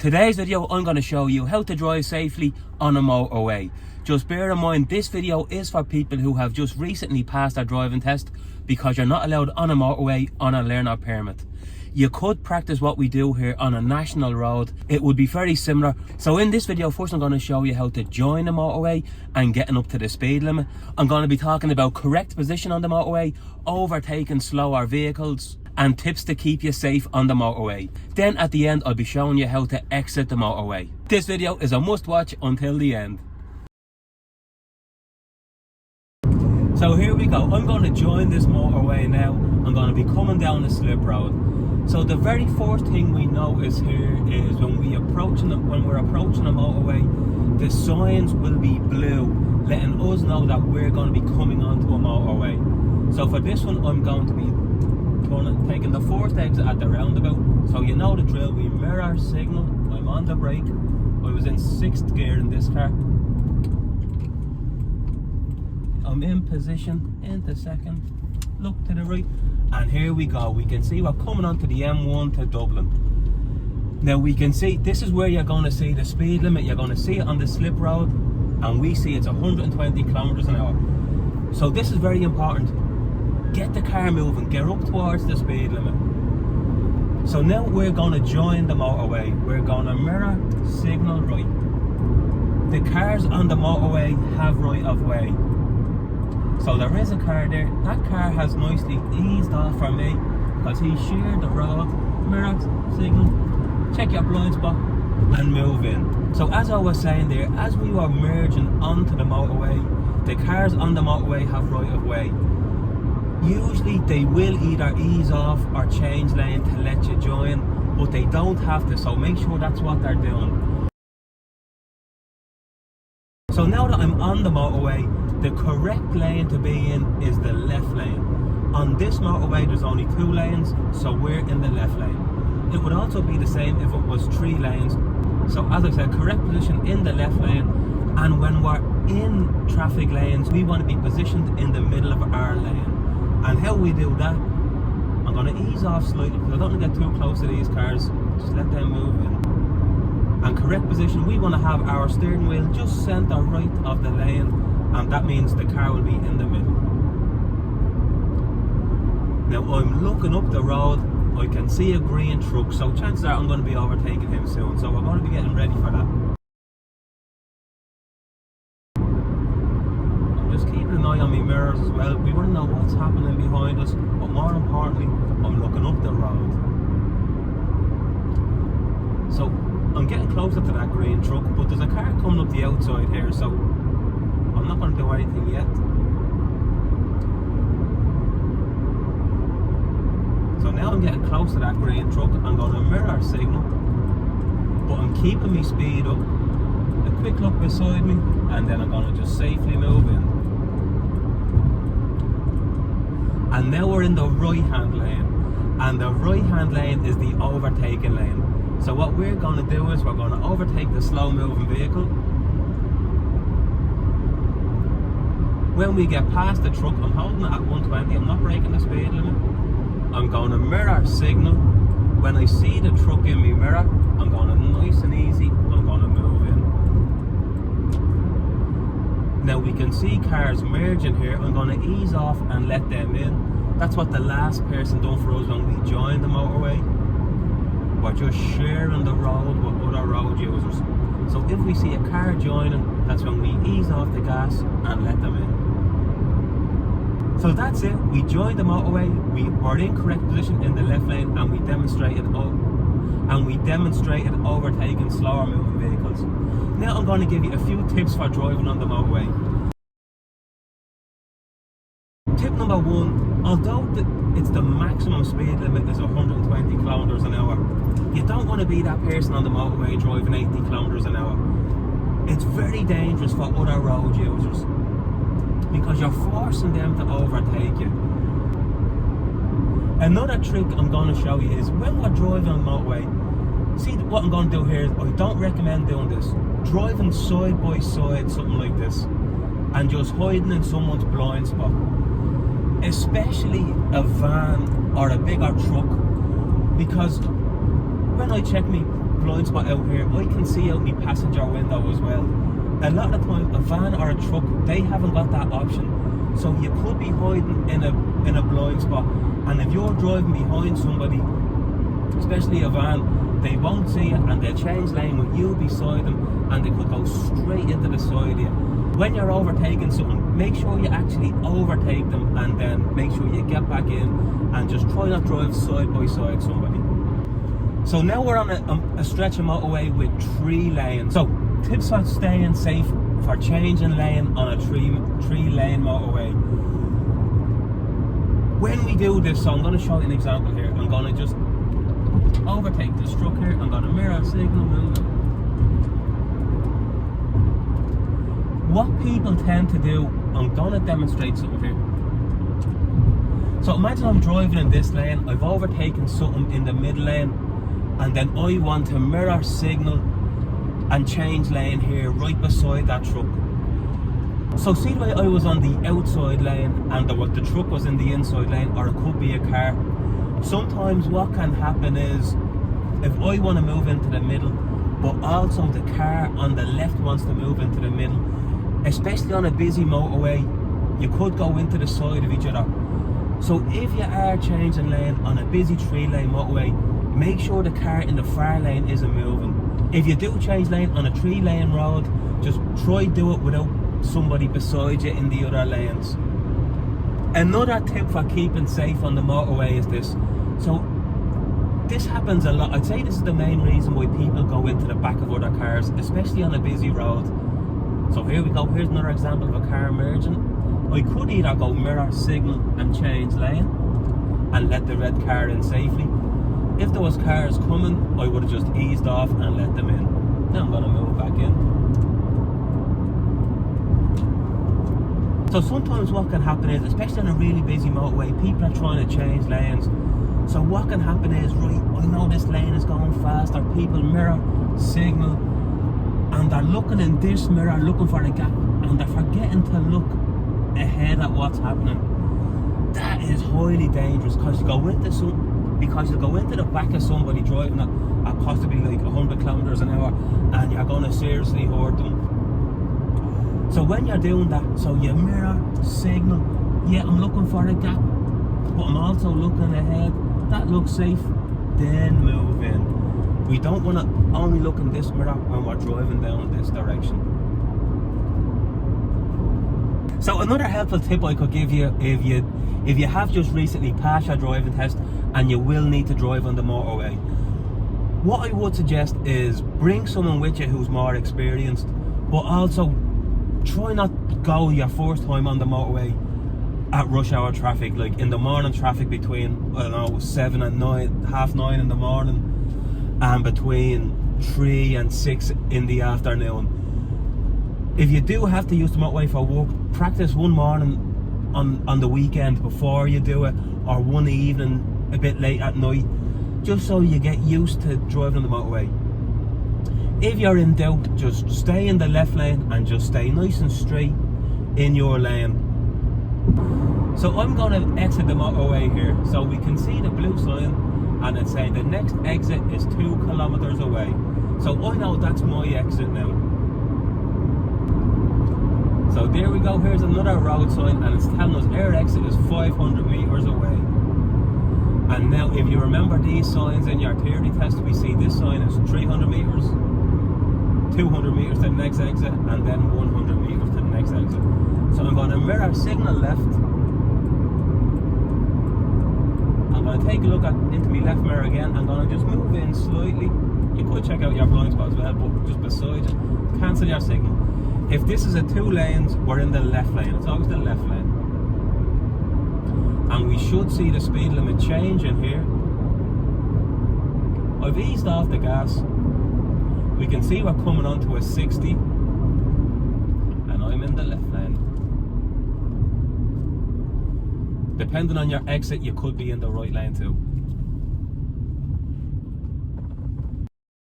Today's video, I'm going to show you how to drive safely on a motorway. Just bear in mind, this video is for people who have just recently passed their driving test, because you're not allowed on a motorway on a learner permit. You could practice what we do here on a national road. It would be very similar. So in this video, first I'm going to show you how to join a motorway and getting up to the speed limit. I'm going to be talking about correct position on the motorway, overtaking slower vehicles, and tips to keep you safe on the motorway. Then at the end, I'll be showing you how to exit the motorway. This video is a must watch until the end. So here we go. I'm going to join this motorway now. I'm going to be coming down the slip road. So the very first thing we notice here is when we're approaching a motorway, the signs will be blue, letting us know that we're going to be coming onto a motorway. So for this one, I'm going to be taking the first exit at the roundabout. So you know the drill, we mirror signal, I'm on the brake. I was in 6th gear in this car. I'm in position, into second, look to the right, and here we go. We can see we're coming onto the M1 to Dublin. Now we can see, this is where you're going to see the speed limit. You're going to see it on the slip road, and we see it's 120 kilometers an hour. So this is very important. Get the car moving, get up towards the speed limit. So now we're going to join the motorway. We're going to mirror, signal right. The cars on the motorway have right of way. So there is a car there. That car has nicely eased off for me because he sheared the road. Mirror, signal, check your blind spot and move in. So as I was saying there, as we were merging onto the motorway, the cars on the motorway have right of way. Usually they will either ease off or change lane to let you join, but they don't have to, so make sure that's what they're doing. So now that I'm on the motorway, the correct lane to be in is the left lane. On this motorway there's only 2 lanes, so we're in the left lane. It would also be the same if it was 3 lanes. So as I said, correct position in the left lane, and when we're in traffic lanes, we want to be positioned in the middle of our lane. And how we do that, I'm going to ease off slightly because I don't want to get too close to these cars. Just let them move in. And correct position, we want to have our steering wheel just centre right of the lane, and that means the car will be in the middle. Now I'm looking up the road, I can see a green truck, so chances are I'm going to be overtaking him soon, so we're going to be getting ready for that. Keeping an eye on my mirrors as well. We want to know what's happening behind us, but more importantly, I'm looking up the road. So I'm getting closer to that green truck, but there's a car coming up the outside here, so I'm not going to do anything yet. So now I'm getting close to that green truck. I'm going to mirror signal, but I'm keeping my speed up. A quick look beside me, and then I'm going to just safely move in. And now we're in the right hand lane, and the right hand lane is the overtaking lane. So what we're going to do is we're going to overtake the slow moving vehicle. When we get past the truck, I'm holding it at 120, I'm not breaking the speed limit. I'm going to mirror signal. When I see the truck in my mirror, I'm going to nice and easy, I'm going to move in. Now we can see cars merging here. I'm going to ease off and let them in. That's what the last person done for us when we joined the motorway. We're just sharing the road with other road users. So if we see a car joining, that's when we ease off the gas and let them in. So that's it. We joined the motorway. We were in correct position in the left lane, and we demonstrated overtaking slower moving vehicles. Now I'm going to give you a few tips for driving on the motorway. Tip number 1, although it's the maximum speed limit is 120 kilometers an hour, you don't want to be that person on the motorway driving 80 kilometers an hour. It's very dangerous for other road users because you're forcing them to overtake you. Another trick I'm going to show you is when we're driving on the motorway, see what I'm going to do here is I don't recommend doing this. Driving side by side, something like this, and just hiding in someone's blind spot. Especially a van or a bigger truck, because when I check me blind spot out here. I can see out my passenger window as well. A lot of the time, a van or a truck, they haven't got that option. So you could be hiding in a blind spot, and if you're driving behind somebody, especially a van, they won't see it and they'll change lane with you beside them, and they could go straight into the side of you. When you're overtaking something, make sure you actually overtake them, and then make sure you get back in and just try not drive side by side somebody. So now we're on a stretch of motorway with 3 lanes. So tips for staying safe for changing lane on a 3-lane motorway. When we do this, so I'm going to show you an example here. I'm going to just overtake this truck here. I'm going to mirror signal moving. What people tend to do, I'm going to demonstrate something here. So imagine I'm driving in this lane, I've overtaken something in the middle lane, and then I want to mirror signal and change lane here right beside that truck. So see the way I was on the outside lane and the truck was in the inside lane, or it could be a car. Sometimes what can happen is, if I want to move into the middle, but also the car on the left wants to move into the middle, especially on a busy motorway, you could go into the side of each other. So if you are changing lane on a busy 3-lane motorway, make sure the car in the far lane isn't moving. If you do change lane on a 3-lane road, just try do it without somebody beside you in the other lanes. Another tip for keeping safe on the motorway is this. So this happens a lot. I'd say this is the main reason why people go into the back of other cars, especially on a busy road. So here we go, here's another example of a car merging. I could either go mirror signal and change lane and let the red car in safely. If there was cars coming, I would have just eased off and let them in. Now I'm going to move back in. So sometimes what can happen is, especially on a really busy motorway, people are trying to change lanes. So what can happen is, right, I know this lane is going faster, people mirror, signal, and they're looking in this mirror, looking for a gap, and they're forgetting to look ahead at what's happening. That is highly dangerous, because you go into the back of somebody driving at possibly like 100 kilometers an hour, and you're going to seriously hurt them. So when you're doing that, so you mirror, signal, yeah, I'm looking for a gap, but I'm also looking ahead, that looks safe, then move in. We don't want to only look in this mirror when we're driving down this direction. So another helpful tip I could give you, if you have just recently passed your driving test and you will need to drive on the motorway, what I would suggest is bring someone with you who's more experienced, but also try not to go your first time on the motorway at rush hour traffic, like in the morning traffic between, I don't know, 7 and 9, half 9 in the morning, and between 3 and 6 in the afternoon. If you do have to use the motorway for work, practice one morning on the weekend before you do it, or one evening a bit late at night, just so you get used to driving on the motorway. If you're in doubt, just stay in the left lane and just stay nice and straight in your lane. So I'm going to exit the motorway here, so we can see the blue sign and it's saying the next exit is 2 kilometers away. So I know that's my exit now. So there we go, here's another road sign, and it's telling us our exit is 500 meters away. And now if you remember these signs in your theory test, we see this sign is 300 meters, 200 meters to the next exit, and then 100 meters to the next exit. So I'm going to mirror signal left. I'm going to take a look into my left mirror again. I'm going to just move in slightly. You could check out your blind spot as well, but just beside it, cancel your signal. If this is a 2 lanes, we're in the left lane. It's always the left lane. And we should see the speed limit change in here. I've eased off the gas. We can see we're coming onto a 60. And I'm in the left lane. Depending on your exit, you could be in the right lane too.